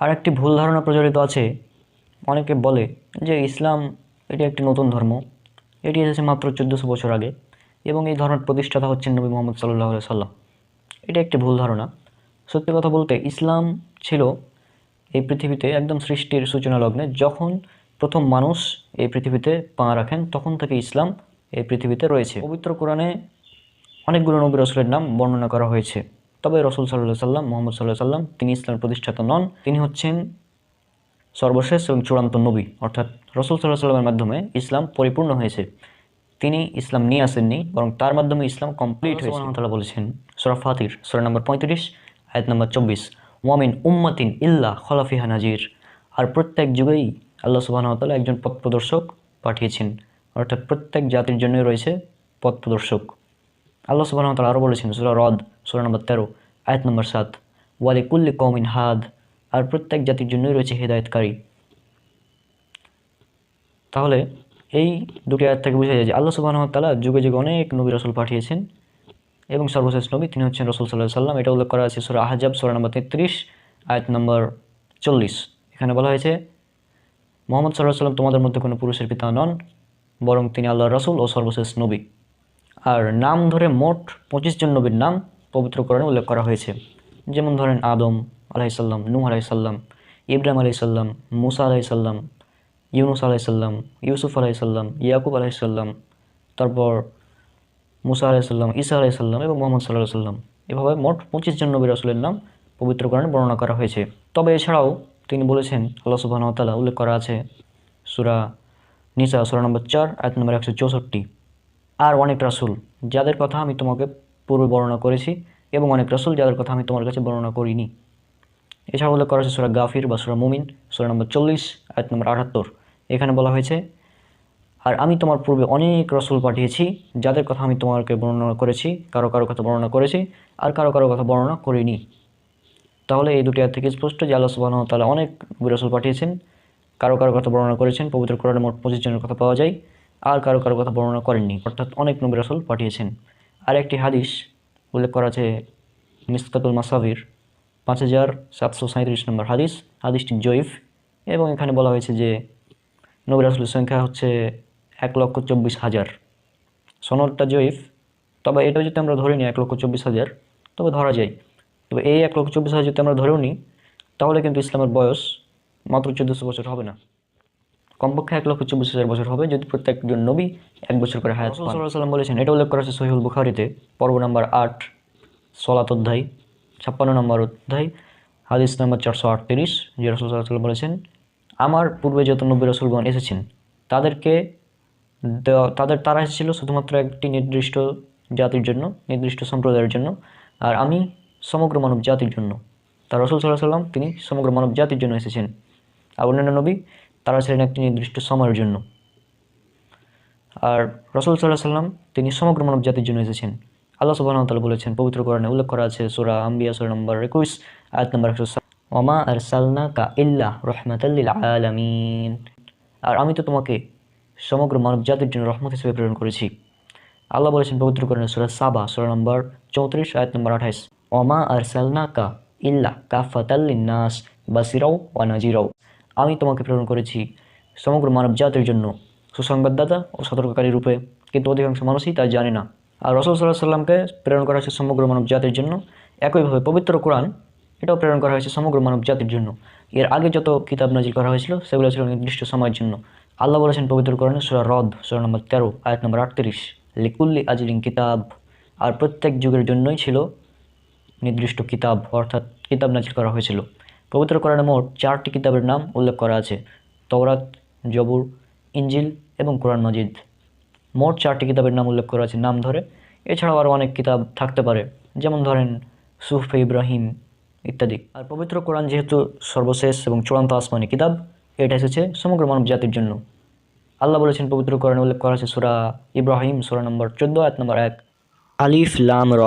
আর একটি ভুল ধারণা প্রচলিত আছে, অনেকে বলে যে ইসলাম এটি একটি নতুন ধর্ম, এটি এসেছে মাত্র 1400 বছর আগে এবং এই ধর্মের প্রতিষ্ঠাতা হচ্ছেন নবী মোহাম্মদ সাল্লাল্লাহু আলাইহি সাল্লাম। এটি একটি ভুল ধারণা। সত্যি কথা বলতে ইসলাম ছিল এই পৃথিবীতে একদম সৃষ্টির সূচনা লগ্নে, যখন প্রথম মানুষ এই পৃথিবীতে পা রাখেন তখন থেকে ইসলাম এই পৃথিবীতে রয়েছে। পবিত্র কোরআনে অনেকগুলো নবী রসুলের নাম বর্ণনা করা হয়েছে, তবে রসুল সাল্লাল্লাহু আলাইহি সাল্লাম, মোহাম্মদ সাল্লাল্লাহু আলাইহি সাল্লাম, তিনি ইসলামের প্রতিষ্ঠাতা নন। তিনি হচ্ছেন সর্বশেষ এবং চূড়ান্ত নবী, অর্থাৎ রসুল সাল্লাল্লাহু আলাইহি সাল্লামের মাধ্যমে ইসলাম পরিপূর্ণ হয়েছে। তিনি ইসলাম নিয়ে আসেননি, বরং তার মাধ্যমে ইসলাম কমপ্লিট হয়েছে। আল্লাহ তাআলা বলেছেন সূরা ফাতির সূরা নম্বর 35 আয়াত নম্বর 24, ওয়ামিন উম্মাতিন ইল্লা খালা ফিহা নাজির। আর প্রত্যেক যুগেই আল্লাহ সুবহানাহু ওয়া তাআলা একজন পথ প্রদর্শক পাঠিয়েছেন, অর্থাৎ প্রত্যেক জাতির জন্যই রয়েছে পথ প্রদর্শক। আল্লাহ সুবহানাহু ওয়া তাআলা আরও বলেছেন সূরা রদ সূরা নম্বর 13 আয়াত নম্বর 7, ওয়ালিকুল্লি কওমিন হাদ। আর প্রত্যেক জাতির জন্যই রয়েছে হেদায়েতকারী। তাহলে এই দুটি আয়াত থেকে বোঝা যায় যে আল্লাহ সুবহানাহু ওয়া তাআলা যুগে যুগে অনেক নবী রাসূল পাঠিয়েছেন এবং সর্বশেষ নবী তিনি হচ্ছেন রাসূল সাল্লাল্লাহু আলাইহি সাল্লাম। এটা উল্লেখ করা আছে সূরা আহজাব সূরা নম্বর 33 আয়াত নম্বর 40। এখানে বলা হয়েছে মুহাম্মদ সাল্লাল্লাহু আলাইহি সাল্লাম তোমাদের মধ্যে কোনো পুরুষের পিতা নন, বরং তিনি আল্লাহর রাসূল ও সর্বশেষ নবী। আর নাম ধরে মোট 25 জন নবীর নাম পবিত্র কোরআনে উল্লেখ করা হয়েছে। যেমন ধরেন আদম আলাইহিস সালাম, নূহ আলাইহিস সালাম, ইব্রাহিম আলাইহিস সালাম, মূসা আলাইহিস সালাম, ইউনুস আলাইহিস সালাম, ইউসুফ আলাইহিস সালাম, ইয়াকুব আলাইহিস সালাম, তারপর মূসা আলাইহিস সালাম, ঈসা আলাইহিস সালাম এবং মুহাম্মদ সাল্লাল্লাহু আলাইহি সাল্লাম। এভাবে মোট 25 জন নবী রাসূলের নাম পবিত্র কোরআনে বর্ণনা করা হয়েছে। তবে এছাড়াও তিনি বলেছেন, আল্লাহ সুবহানাহু ওয়া তাআলা উল্লেখ করা আছে সূরা নিসা সূরা নম্বর 4 আয়াত নম্বর 164, আর অনেক রাসূল যাদের কথা আমি তোমাকে পূর্বে বর্ণনা করেছি এবং অনেক রাসূল যাদের কথা আমি তোমার কাছে বর্ণনা করিনি। এছাড়া উল্লেখ করা হয়েছে সূরা গাফির বা সূরা মুমিন সূরা নম্বর 40 আয়াত নম্বর 78। এখানে বলা হয়েছে, আর আমি তোমার পূর্বে অনেক রাসূল পাঠিয়েছি যাদের কথা আমি তোমাকে বর্ণনা করেছি, কারো কারো কথা বর্ণনা করেছি আর কারো কারো কথা বর্ণনা করিনি। তাহলে এই দুটি আয়াত থেকে স্পষ্ট যে আল্লাহ সুবহানাহু ওয়া তাআলা অনেক নবী রাসূল পাঠিয়েছেন, কারো কারো কথা বর্ণনা করেছেন। পবিত্র কোরআনে মোট 25 জনের কথা পাওয়া যায়, আর কারো কারো কথা বর্ণনা করেননি, অর্থাৎ অনেক নবী রাসূল পাঠিয়েছেন। আর একটি হাদিস উল্লেখ করা আছে মিসকাতুল মাসাবির 5737 নম্বর হাদিস। হাদিসটি জয়ীফ এবং এখানে বলা হয়েছে যে নবী রাসূলের সংখ্যা হচ্ছে 1,24,000। সনদটা জয়ীফ, তবে এটা যদি আমরা ধরে নিই 1,24,000 তবে ধরা যায়। তবে এই 1,24,000 যদি আমরা ধরেও নিই তাহলে কিন্তু ইসলামের বয়স মাত্র 1400 বছর হবে না, কমপক্ষে 1,24,000 বছর হবে যদি প্রত্যেকজন নবী 1 বছর করে হায়াত পান। রাসূল সাল্লাল্লাহু আলাইহি ওয়াসাল্লাম বলেছেন, এটা উল্লেখ করা আছে সহিহুল বুখারীতে পর্ব নাম্বার 8 সলাত অধ্যায় 56 নম্বর অধ্যায় হাদিস নাম্বার 438, যে রাসূল সাল্লাল্লাহু আলাইহি ওয়াসাল্লাম বলেছেন, আমার পূর্বে যত নবী রাসূলগণ এসেছেন তারা এসেছিল শুধুমাত্র একটি নির্দিষ্ট জাতির জন্য, নির্দিষ্ট সম্প্রদায়ের জন্য, আর আমি সমগ্র মানব জাতির জন্য। তার রাসূল সাল্লাল্লাহু আলাইহি ওয়াসাল্লাম তিনি সমগ্র মানব জাতির জন্য এসেছেন, আর অন্যান্য নবী তারা ছিলেন একটি নির্দিষ্ট সময়ের জন্য। আর রাসূল সাল্লাল্লাহু আলাইহি ওয়াসাল্লাম তিনি সমগ্র মানব জাতির জন্য এসেছেন। আল্লাহ সুবহানাহু ওয়া তাআলা বলেছেন পবিত্র কোরআনে, উল্লেখ করা আছে সূরা আম্বিয়া সূরা নম্বর 21 আয়াত নম্বর 107, ওয়ামা আরসালনাকা ইল্লা রাহমাতাল লিল আলামিন। আর আমি তো তোমাকে সমগ্র মানব জাতির জন্য রহমত হিসেবে প্রেরণ করেছি। আল্লাহ বলেছেন পবিত্র কোরআনে সূরা সাবা সূরা নম্বর 34 আয়াত নম্বর 28, ওয়ামা আরসালনাকা ইল্লা কাফাতাল লিন্নাস বাসিরাও ওয়া নাজিরাও। আমি তোমাকে প্রেরণ করেছি সমগ্র মানব জাতির জন্য সুসংবাদদাতা ও সতর্ককারী রূপে, কিন্তু অধিকাংশ মানুষই তা জানে না। আর রাসূল সাল্লাল্লাহু আলাইহি ওয়াসাল্লামকে প্রেরণ করা হয়েছে সমগ্র মানব জাতির জন্য। একইভাবে পবিত্র কোরআন এটাও প্রেরণ করা হয়েছে সমগ্র মানব জাতির জন্য। এর আগে যত কিতাব নাজিল করা হয়েছিল সেগুলো ছিল নির্দিষ্ট সময়ের জন্য। আল্লাহ বলেছেন পবিত্র কোরআনে সূরা রদ সূরা নম্বর 13 আয়াত নম্বর 38, লিকুল্লি আজলিন কিতাব। আর প্রত্যেক যুগের জন্যই ছিল নির্দিষ্ট কিতাব, অর্থাৎ কিতাব নাজিল করা হয়েছিল। পবিত্র কোরআনে মোট 4টি কিতাবের নাম উল্লেখ করা আছে, তওরাত, জবুর, ইনজিল এবং কোরআন মাজিদ। মোট 4টি কিতাবের নাম উল্লেখ করা আছে নাম ধরে। এছাড়াও আরও অনেক কিতাব থাকতে পারে, যেমন ধরেন সুহফে ইব্রাহিম ইত্যাদি। আর পবিত্র কোরআন যেহেতু সর্বশেষ এবং চূড়ান্ত আসমানি কিতাব, এটা এসেছে সমগ্র মানব জাতির জন্য। আল্লাহ বলেছেন পবিত্র কোরআনে, উল্লেখ করা আছে সূরা ইব্রাহিম সূরা নম্বর 14 আয়াত নম্বর 1, আলিফ লাম র,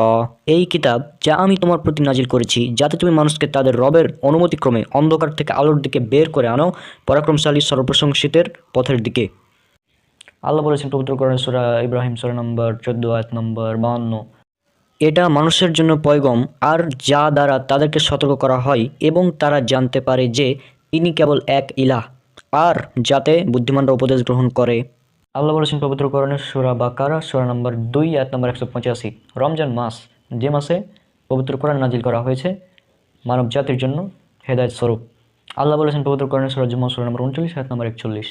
এই কিতাব যা আমি তোমার প্রতি নাজিল করেছি যাতে তুমি মানুষকে তাদের রবের অনুমতিক্রমে অন্ধকার থেকে আলোর দিকে বের করে আনো পরাক্রমশালী সর্বপ্রশংসিতের পথের দিকে। আল্লাহ বলেছেন পবিত্র কোরআনে সূরা ইব্রাহিম সূরা নম্বর 14 আয়াত নম্বর 52, এটা মানুষের জন্য পয়গম, আর যা দ্বারা তাদেরকে সতর্ক করা হয় এবং তারা জানতে পারে যে তিনি কেবল এক ইলাহ, আর যাতে বুদ্ধিমানরা উপদেশ গ্রহণ করে। আল্লাহ বলেছেন পবিত্র কোরআনের সূরা বাকারা সূরা নম্বর 2 আয়াত নম্বর 185, রমজান মাস, যে মাসে পবিত্র কোরআন নাজিল করা হয়েছে মানব জাতির জন্য হেদায়েত স্বরূপ। আল্লাহ বলেছেন পবিত্র কোরআনের সূরা জুমা সূরা নম্বর 39 আয়াত নম্বর 41,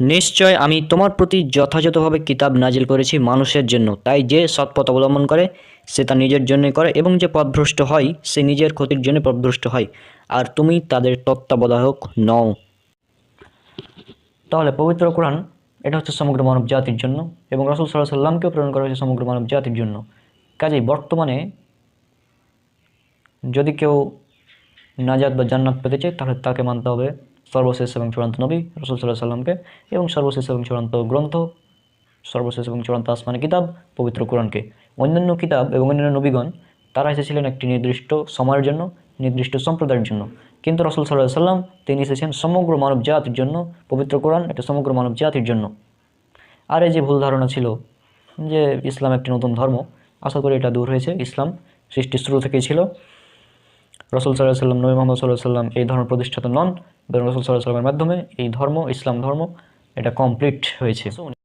নিশ্চয় আমি তোমার প্রতি যথাযথভাবে কিতাব নাজিল করেছি মানুষের জন্য, তাই যে সৎপথ অবলম্বন করে সে তা নিজের জন্যই করে, এবং যে পথভ্রষ্ট হয় সে নিজের ক্ষতির জন্য পথভ্রষ্ট হয়, আর তুমি তাদের তত্ত্বাবধায়ক নও। তাহলে পবিত্র কোরআন এটা হচ্ছে সমগ্র মানব জাতির জন্য, এবং রাসূল সাল্লাল্লাহু আলাইহি সাল্লামকেও প্রেরণ করা হয়েছে সমগ্র মানব জাতির জন্য। কাজেই বর্তমানে যদি কেউ নাজাত বা জান্নাত পেতে চায় তাহলে তাকে মানতে হবে সর্বশেষ এবং চূড়ান্ত নবী রাসূল সাল্লাল্লাহু আলাইহি সাল্লামকে, এবং সর্বশেষ এবং চূড়ান্ত গ্রন্থ, সর্বশেষ এবং চূড়ান্ত আসমানি কিতাব পবিত্র কোরআনকে। অন্যান্য কিতাব এবং অন্যান্য নবীগণ তারা এসেছিলেন একটি নির্দিষ্ট সময়ের জন্য, নির্দিষ্ট সম্প্রদায়ের জন্য, কিন্তু রাসূল সাল্লাল্লাহু আলাইহি সাল্লাম তিনি এসেছেন সমগ্র মানব জাতির জন্য। পবিত্র কোরআন এটা সমগ্র মানব জাতির জন্য। আর এই যে ভুল ধারণা ছিল যে ইসলাম একটি নতুন ধর্ম, আশা করি এটা দূর হয়েছে। ইসলাম সৃষ্টির শুরু থেকেই ছিল। রাসূল সাল্লাল্লাহু আলাইহি সাল্লাম, নবী মুহাম্মদ সাল্লাল্লাহু আলাইহি সাল্লাম এই ধর্মের প্রতিষ্ঠাতা নন, বরং রাসূল সাল্লাল্লাহু আলাইহি সাল্লামের মাধ্যমে এই ধর্ম, ইসলাম ধর্ম এটা কমপ্লিট হয়েছে।